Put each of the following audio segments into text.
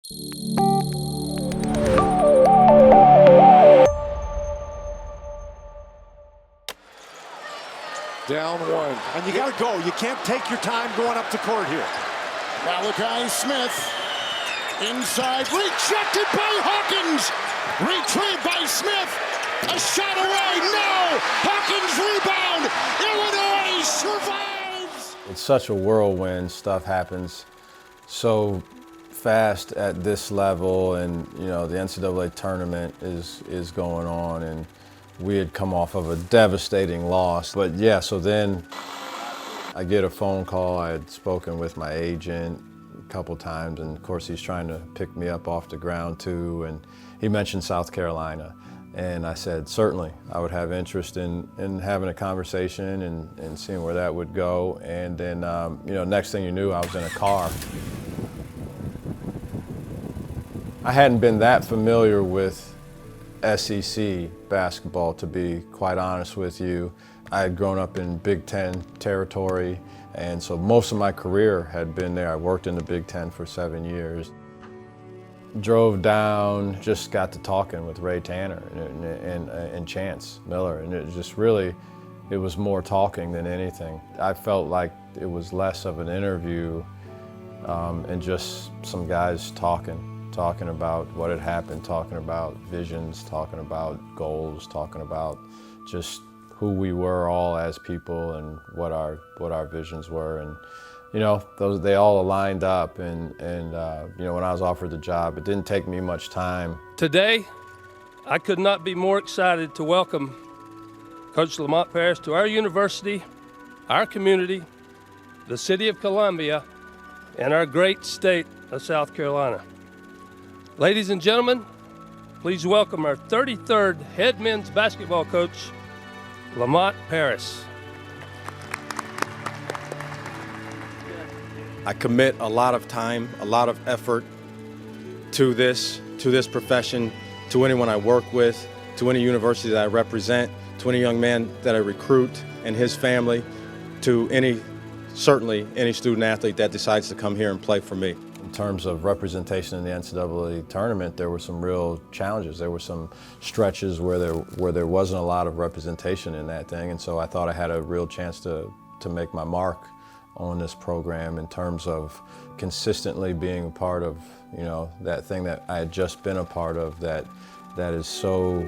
Down one. And you got to go. You can't take your time going up to court here. Malachi Smith inside, rejected by Hawkins. Retrieved by Smith. A shot away. No. Hawkins rebound. Illinois survives. It's such a whirlwind. Stuff happens so fast at this level, and you know the NCAA tournament is going on, and we had come off of a devastating loss. But yeah, so then I get a phone call. I had spoken with my agent a couple times, and of course he's trying to pick me up off the ground too, and he mentioned South Carolina. And I said, certainly, I would have interest in having a conversation and seeing where that would go. And then, you know, next thing you knew, I was in a car. I hadn't been that familiar with SEC basketball, to be quite honest with you. I had grown up in Big Ten territory, and so most of my career had been there. I worked in the Big Ten for 7 years. Drove down, just got to talking with Ray Tanner and Chance Miller, and it just really, it was more talking than anything. I felt like it was less of an interview and just some guys talking about what had happened, talking about visions, talking about goals, talking about just who we were all as people and what our visions were. And you know, they all aligned up, and you know, when I was offered the job, it didn't take me much time. Today, I could not be more excited to welcome Coach Lamont Paris to our university, our community, the city of Columbia, and our great state of South Carolina. Ladies and gentlemen, please welcome our 33rd head men's basketball coach, Lamont Paris. I commit a lot of time, a lot of effort to this profession, to anyone I work with, to any university that I represent, to any young man that I recruit and his family, to certainly any student athlete that decides to come here and play for me. In terms of representation in the NCAA tournament, there were some real challenges. There were some stretches where there wasn't a lot of representation in that thing, and so I thought I had a real chance to make my mark on this program in terms of consistently being a part of, you know, that thing that I had just been a part of that is so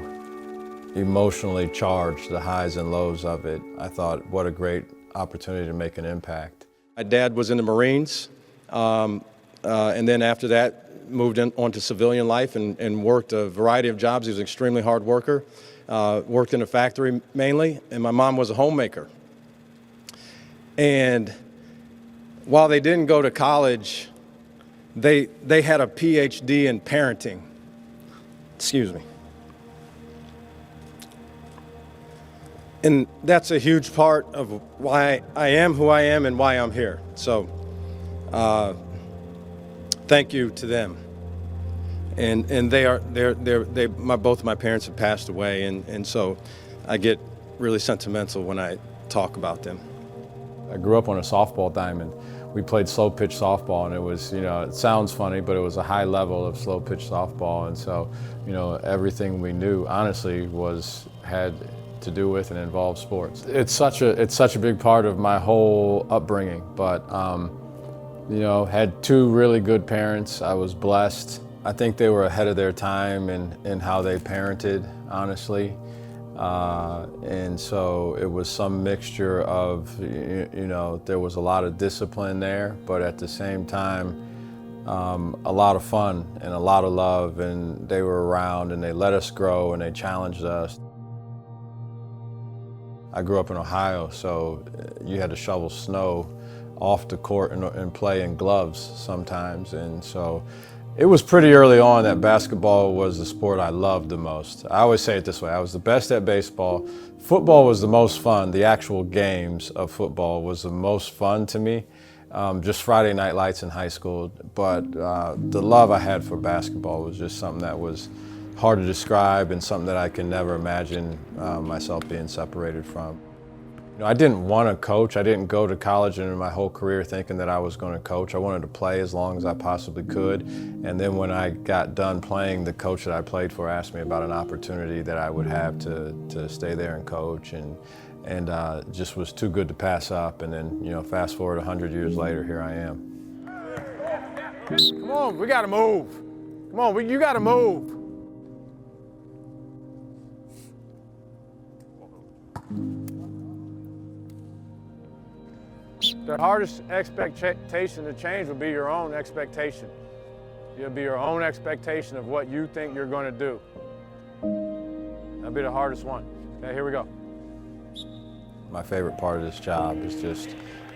emotionally charged, the highs and lows of it. I thought, what a great opportunity to make an impact. My dad was in the Marines, and then after that moved on to civilian life and worked a variety of jobs. He was an extremely hard worker, worked in a factory mainly, and my mom was a homemaker. And while they didn't go to college, they had a PhD in parenting. Excuse me. And that's a huge part of why I am who I am and why I'm here. So thank you to them. And both of my parents have passed away, and so I get really sentimental when I talk about them. I grew up on a softball diamond. We played slow pitch softball, and it was, you know, it sounds funny, but it was a high level of slow pitch softball. And so, you know, everything we knew, honestly, had to do with and involved sports. It's such a big part of my whole upbringing. But you know, had two really good parents. I was blessed. I think they were ahead of their time in how they parented, honestly. And so it was some mixture of, you know, there was a lot of discipline there, but at the same time, a lot of fun and a lot of love, and they were around and they let us grow and they challenged us. I grew up in Ohio, so you had to shovel snow off the court and play in gloves sometimes, and so it was pretty early on that basketball was the sport I loved the most. I always say it this way, I was the best at baseball. Football was the most fun. The actual games of football was the most fun to me, just Friday night lights in high school. But the love I had for basketball was just something that was hard to describe and something that I can never imagine myself being separated from. You know, I didn't want to coach. I didn't go to college and in my whole career thinking that I was going to coach. I wanted to play as long as I possibly could. And then when I got done playing, the coach that I played for asked me about an opportunity that I would have to stay there and coach, and just was too good to pass up. And then, you know, fast forward 100 years later, here I am. Come on, we got to move. Come on, you got to move. The hardest expectation to change will be your own expectation. It'll be your own expectation of what you think you're going to do. That'll be the hardest one. Okay, here we go. My favorite part of this job is just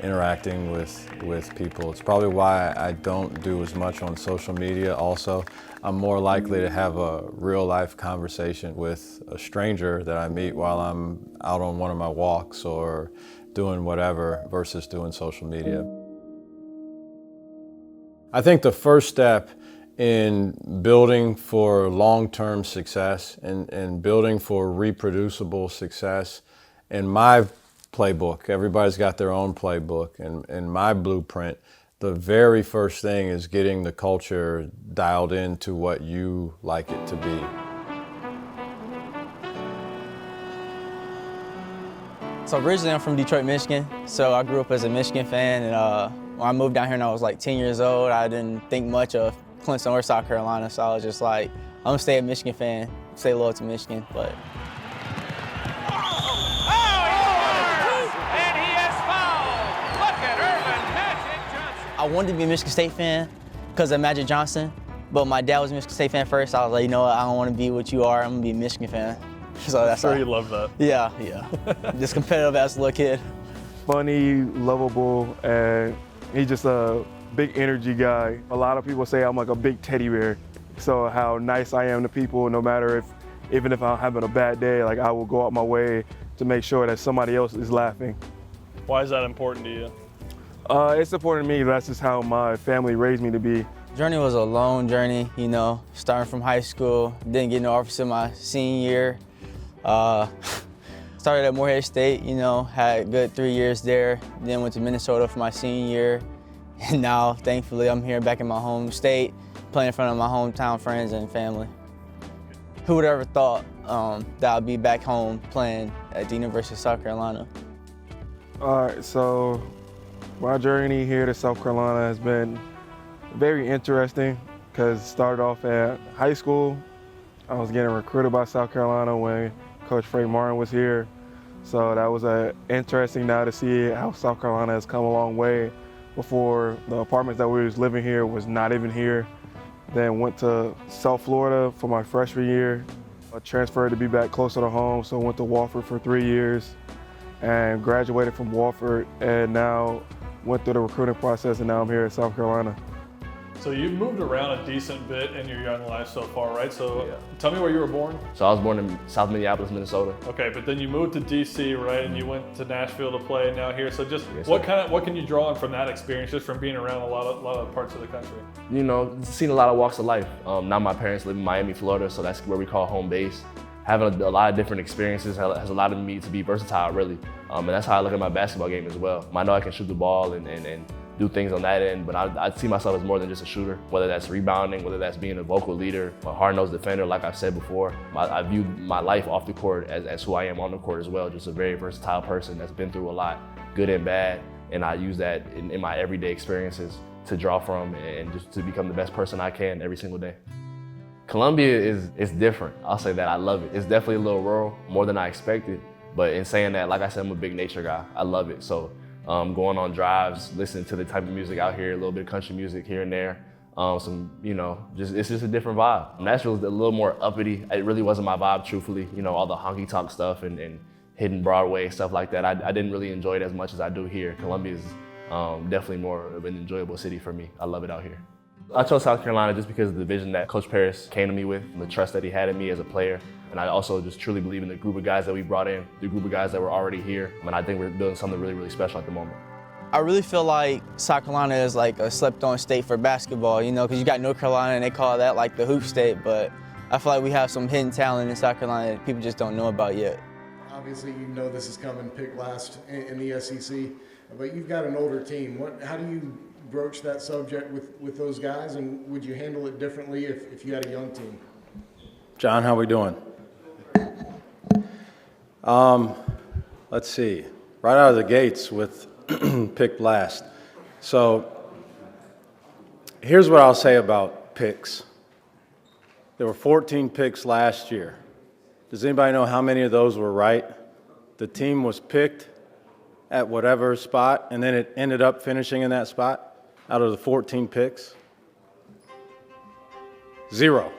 interacting with people. It's probably why I don't do as much on social media also. I'm more likely to have a real life conversation with a stranger that I meet while I'm out on one of my walks or doing whatever versus doing social media. I think the first step in building for long-term success and building for reproducible success, in my playbook, everybody's got their own playbook, and in my blueprint, the very first thing is getting the culture dialed into what you like it to be. So originally I'm from Detroit, Michigan, so I grew up as a Michigan fan, and when I moved down here when I was like 10 years old, I didn't think much of Clemson or South Carolina, so I was just like, I'm gonna stay a Michigan fan, stay loyal to Michigan, but. I wanted to be a Michigan State fan because of Magic Johnson, but my dad was a Michigan State fan first. I was like, you know what, I don't want to be what you are, I'm gonna be a Michigan fan. So that's sure you love that. Yeah. Just competitive as a little kid. Funny, lovable, and he's just a big energy guy. A lot of people say I'm like a big teddy bear. So how nice I am to people, no matter even if I'm having a bad day, like I will go out my way to make sure that somebody else is laughing. Why is that important to you? It's important to me. That's just how my family raised me to be. Journey was a long journey, you know, starting from high school, didn't get no offers in my senior year. Started at Morehead State, you know, had a good 3 years there, then went to Minnesota for my senior year, and now, thankfully, I'm here back in my home state, playing in front of my hometown friends and family. Who would have ever thought that I'd be back home playing at the University of South Carolina? All right, so my journey here to South Carolina has been very interesting because it started off at high school. I was getting recruited by South Carolina when Coach Frank Martin was here. So that was interesting now to see how South Carolina has come a long way. Before, the apartments that we was living here was not even here. Then went to South Florida for my freshman year. I transferred to be back closer to home, so went to Wofford for 3 years and graduated from Wofford, and now went through the recruiting process, and now I'm here in South Carolina. So you've moved around a decent bit in your young life so far, right? So tell me where you were born. So I was born in South Minneapolis, Minnesota. Okay, but then you moved to DC, right? And you went to Nashville to play, and now here. So just what can you draw on from that experience, just from being around a lot of parts of the country? You know, seen a lot of walks of life. Now my parents live in Miami, Florida, so that's where we call home base. Having a lot of different experiences has allowed me to be versatile, really. And that's how I look at my basketball game as well. I know I can shoot the ball and do things on that end, but I see myself as more than just a shooter, whether that's rebounding, whether that's being a vocal leader, a hard-nosed defender, like I've said before. I view my life off the court as who I am on the court as well, just a very versatile person that's been through a lot, good and bad, and I use that in my everyday experiences to draw from and just to become the best person I can every single day. Columbia is different. I'll say that. I love it. It's definitely a little rural, more than I expected, but in saying that, like I said, I'm a big nature guy. I love it. So going on drives, listening to the type of music out here, a little bit of country music here and there. It's just a different vibe. Nashville's a little more uppity. It really wasn't my vibe, truthfully. You know, all the honky tonk stuff and hidden Broadway, stuff like that. I didn't really enjoy it as much as I do here. Columbia is definitely more of an enjoyable city for me. I love it out here. I chose South Carolina just because of the vision that Coach Paris came to me with, and the trust that he had in me as a player. And I also just truly believe in the group of guys that we brought in, the group of guys that were already here. And I think we're building something really, really special at the moment. I really feel like South Carolina is like a slept-on state for basketball, you know, because you got North Carolina and they call that like the hoop state, but I feel like we have some hidden talent in South Carolina that people just don't know about yet. Obviously, you know this is coming, picked last in the SEC, but you've got an older team. How do you broach that subject with those guys, and would you handle it differently if you had a young team? John, how we doing? Let's see. Right out of the gates with picked last. So here's what I'll say about picks. There were 14 picks last year. Does anybody know how many of those were right? The team was picked at whatever spot, and then it ended up finishing in that spot out of the 14 picks? 0.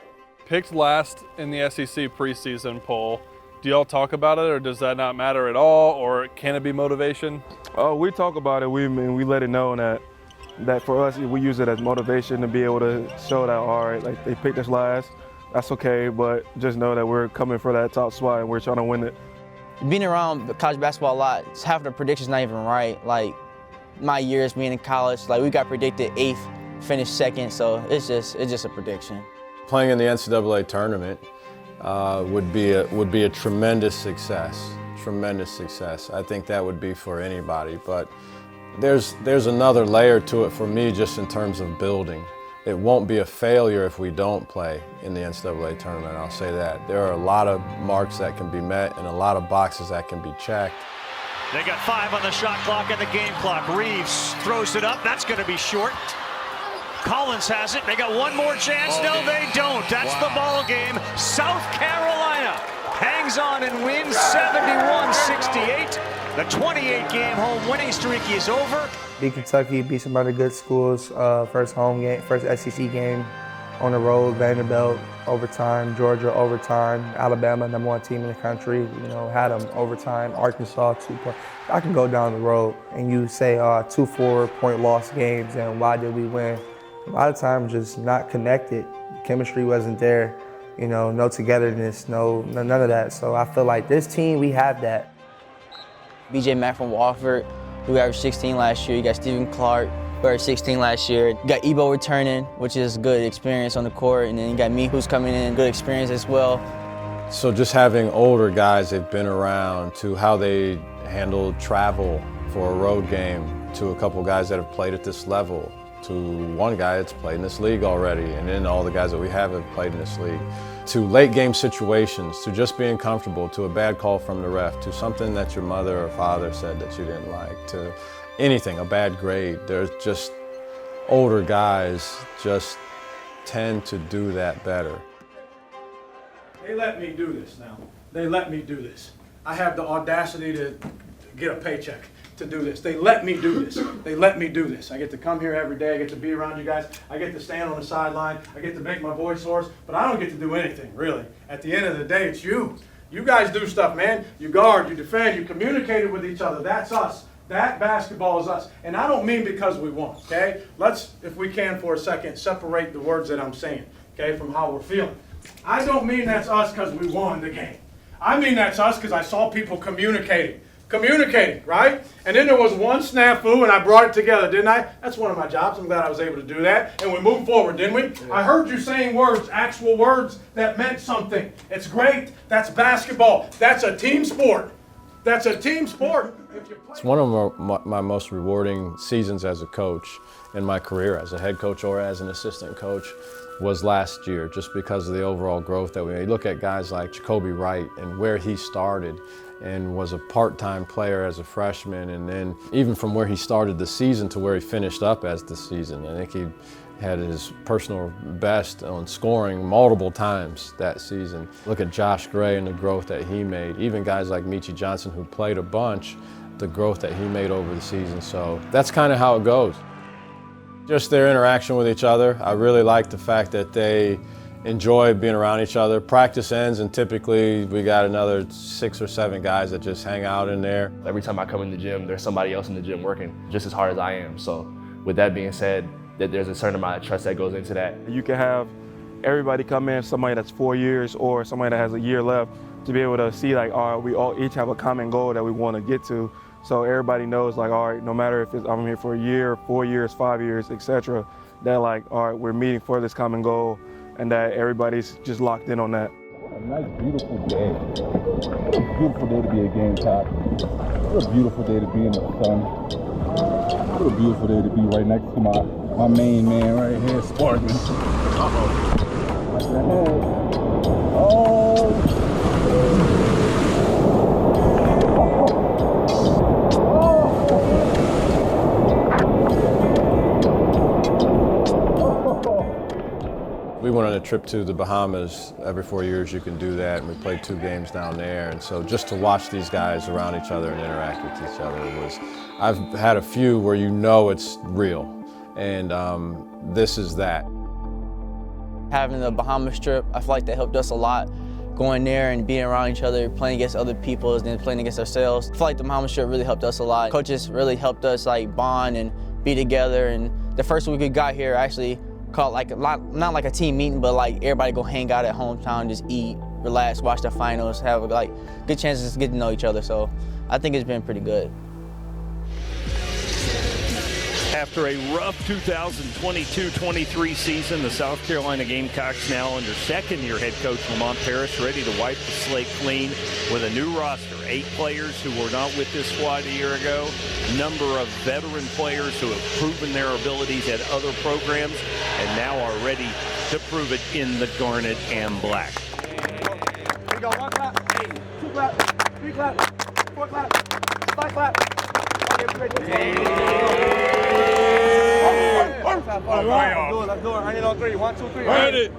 Picked last in the SEC preseason poll. Do y'all talk about it, or does that not matter at all, or can it be motivation? Oh, we talk about it. We let it know that for us, we use it as motivation to be able to show that, all right, like they picked us last, that's okay, but just know that we're coming for that top spot and we're trying to win it. Being around college basketball a lot, half the predictions not even right. Like my years being in college, like we got predicted 8th, finished 2nd, so it's just a prediction. Playing in the NCAA tournament would be a tremendous success. Tremendous success. I think that would be for anybody, but there's another layer to it for me just in terms of building. It won't be a failure if we don't play in the NCAA tournament, I'll say that. There are a lot of marks that can be met and a lot of boxes that can be checked. They got 5 on the shot clock and the game clock. Reeves throws it up. That's going to be short. Collins has it. They got one more chance. No, they don't. That's the ball game. South Carolina hangs on and wins 71-68. The 28-game home winning streak is over. Beat Kentucky, beat some other good schools. First home game, first SEC game on the road. Vanderbilt overtime, Georgia overtime, Alabama #1 team in the country. You know, had them overtime. Arkansas 2-point. I can go down the road and you say 2 4-point loss games and why did we win? A lot of times just not connected. Chemistry wasn't there. You know, no togetherness, none of that. So I feel like this team, we have that. BJ Mack from Wofford, who averaged 16 last year. You got Stephen Clark, who averaged 16 last year. You got Ebo returning, which is good experience on the court. And then you got me, who's coming in, good experience as well. So just having older guys that've been around, to how they handle travel for a road game, to a couple guys that have played at this level, to one guy that's played in this league already, and then all the guys that we have played in this league, to late game situations, to just being comfortable, to a bad call from the ref, to something that your mother or father said that you didn't like, to anything, a bad grade. There's just older guys just tend to do that better. They let me do this now. They let me do this. I have the audacity to get a paycheck to do this. They let me do this. They let me do this. I get to come here every day. I get to be around you guys. I get to stand on the sideline. I get to make my voice hoarse, but I don't get to do anything, really. At the end of the day, it's you. You guys do stuff, man. You guard, you defend, you communicate with each other. That's us. That basketball is us. And I don't mean because we won, okay? Let's, if we can for a second, separate the words that I'm saying, okay, from how we're feeling. I don't mean that's us because we won the game. I mean that's us because I saw people communicating, right? And then there was one snafu, and I brought it together, didn't I? That's one of my jobs. I'm glad I was able to do that. And we moved forward, didn't we? Yeah. I heard you saying words, actual words that meant something. It's great. That's basketball. That's a team sport. That's a team sport. It's one of my most rewarding seasons as a coach in my career, as a head coach or as an assistant coach, was last year, just because of the overall growth that we made. Look at guys like Jacoby Wright and where he started and was a part-time player as a freshman, and then even from where he started the season to where he finished up as the season. I think he had his personal best on scoring multiple times that season. Look at Josh Gray and the growth that he made. Even guys like Michi Johnson, who played a bunch, the growth that he made over the season. So that's kind of how it goes. Just their interaction with each other. I really like the fact that they enjoy being around each other. Practice ends and typically we got another 6 or 7 guys that just hang out in there. Every time I come in the gym, there's somebody else in the gym working just as hard as I am. So with that being said, that there's a certain amount of trust that goes into that. You can have everybody come in, somebody that's 4 years or somebody that has a year left, to be able to see like, all right, we all each have a common goal that we want to get to. So everybody knows like, all right, no matter if I'm here for a year, 4 years, 5 years, etc., that like, all right, we're meeting for this common goal and that everybody's just locked in on that. Nice, beautiful day. What a beautiful day to be a Gamecock. What a beautiful day to be in the sun. What a beautiful day to be right next to my main man right here, Sparkman. Uh-oh. Watch your head. Oh! We went on a trip to the Bahamas. Every 4 years you can do that, and we played 2 games down there. And so just to watch these guys around each other and interact with each other was, I've had a few where you know it's real, and this is that. Having the Bahamas trip, I feel like that helped us a lot. Going there and being around each other, playing against other people, and then playing against ourselves. I feel like the Bahamas trip really helped us a lot. Coaches really helped us like bond and be together. And the first week we got here, I actually called like not like a team meeting, but like everybody go hang out at hometown, just eat, relax, watch the finals, have like good chances to get to know each other. So I think it's been pretty good. After a rough 2022-23 season, the South Carolina Gamecocks now under second-year head coach Lamont Paris, ready to wipe the slate clean with a new roster. 8 players who were not with this squad a year ago, number of veteran players who have proven their abilities at other programs and now are ready to prove it in the garnet and black. We go 1 clap, 2 clap, 3 clap, 4 clap, 5 clap. Let's do it. I need on 3. 1, 2, 3. Ready.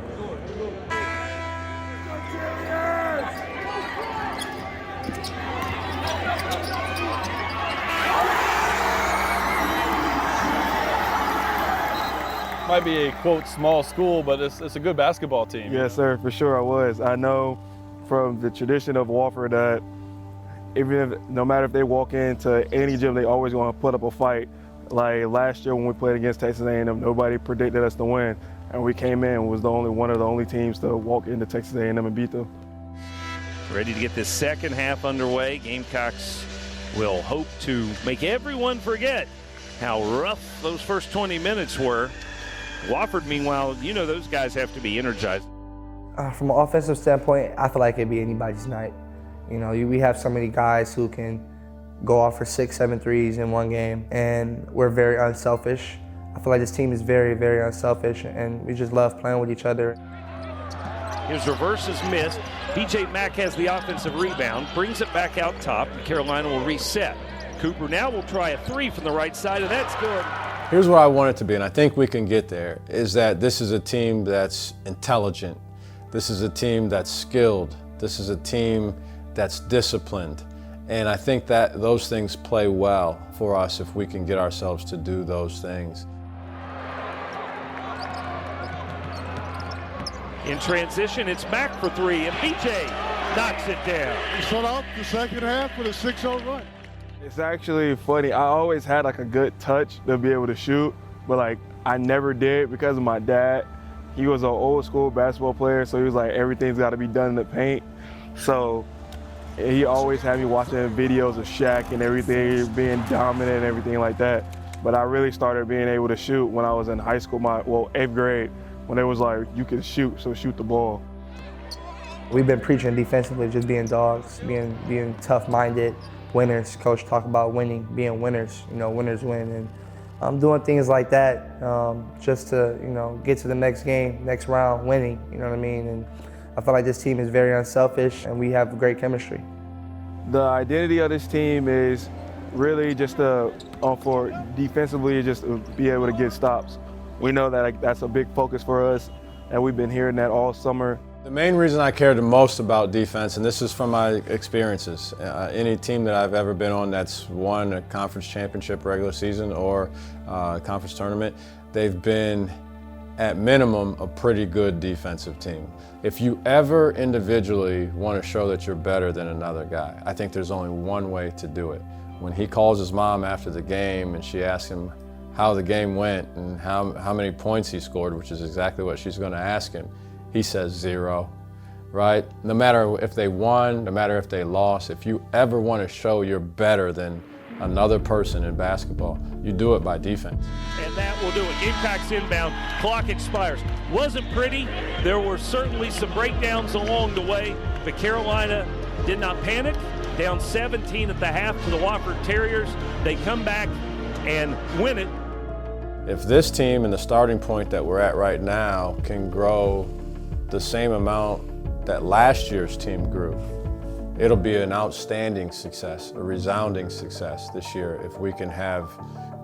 Might be a, quote, small school, but it's a good basketball team. Yes, sir, for sure I was. I know from the tradition of Wofford that even if, no matter if they walk into any gym, they always going to put up a fight. Like last year when we played against Texas A&M, nobody predicted us to win, and we came in and was one of the only teams to walk into Texas A&M and beat them. Ready to get this second half underway. Gamecocks will hope to make everyone forget how rough those first 20 minutes were. Wofford, meanwhile, you know those guys have to be energized. From an offensive standpoint, I feel like it'd be anybody's night. You know, we have so many guys who can go off for 6, 7 threes in one game, and we're very unselfish. I feel like this team is very, very unselfish, and we just love playing with each other. His reverse is missed. DJ Mack has the offensive rebound, brings it back out top, and Carolina will reset. Cooper now will try a 3 from the right side, and that's good. Here's where I want it to be, and I think we can get there, is that this is a team that's intelligent. This is a team that's skilled. This is a team that's disciplined. And I think that those things play well for us if we can get ourselves to do those things. In transition, it's Mack for 3, and BJ knocks it down. We start out the second half with a 6-0 run. It's actually funny. I always had like a good touch to be able to shoot, but like I never did because of my dad. He was an old school basketball player, so he was like, everything's got to be done in the paint. So he always had me watching videos of Shaq and everything, being dominant and everything like that. But I really started being able to shoot when I was in high school, 8th grade, when it was like, you can shoot, so shoot the ball. We've been preaching defensively, just being dogs, being tough-minded, winners. Coach talk about winning, being winners, winners win. And I'm doing things like that just to, get to the next game, next round, winning, you know what I mean? And I feel like this team is very unselfish and we have great chemistry. The identity of this team is really just for defensively, just to be able to get stops. We know that that's a big focus for us, and we've been hearing that all summer. The main reason I care the most about defense, and this is from my experiences, any team that I've ever been on that's won a conference championship regular season or a conference tournament, they've been at minimum a pretty good defensive team. If you ever individually want to show that you're better than another guy, I think there's only one way to do it. When he calls his mom after the game and she asks him how the game went and how many points he scored, which is exactly what she's going to ask him, he says 0, right? No matter if they won, no matter if they lost, if you ever want to show you're better than another person in basketball. You do it by defense. And that will do it. Gamecocks inbound, clock expires. Wasn't pretty. There were certainly some breakdowns along the way, but Carolina did not panic. Down 17 at the half to the Wofford Terriers. They come back and win it. If this team and the starting point that we're at right now can grow the same amount that last year's team grew, it'll be an outstanding success, a resounding success this year if we can have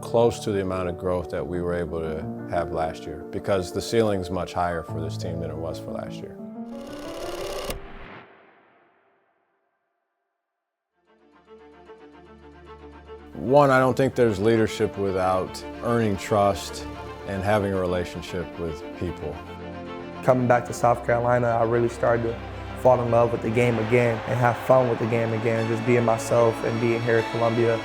close to the amount of growth that we were able to have last year, because the ceiling's much higher for this team than it was for last year. One, I don't think there's leadership without earning trust and having a relationship with people. Coming back to South Carolina, I really started to fall in love with the game again and have fun with the game again, just being myself and being here at Columbia.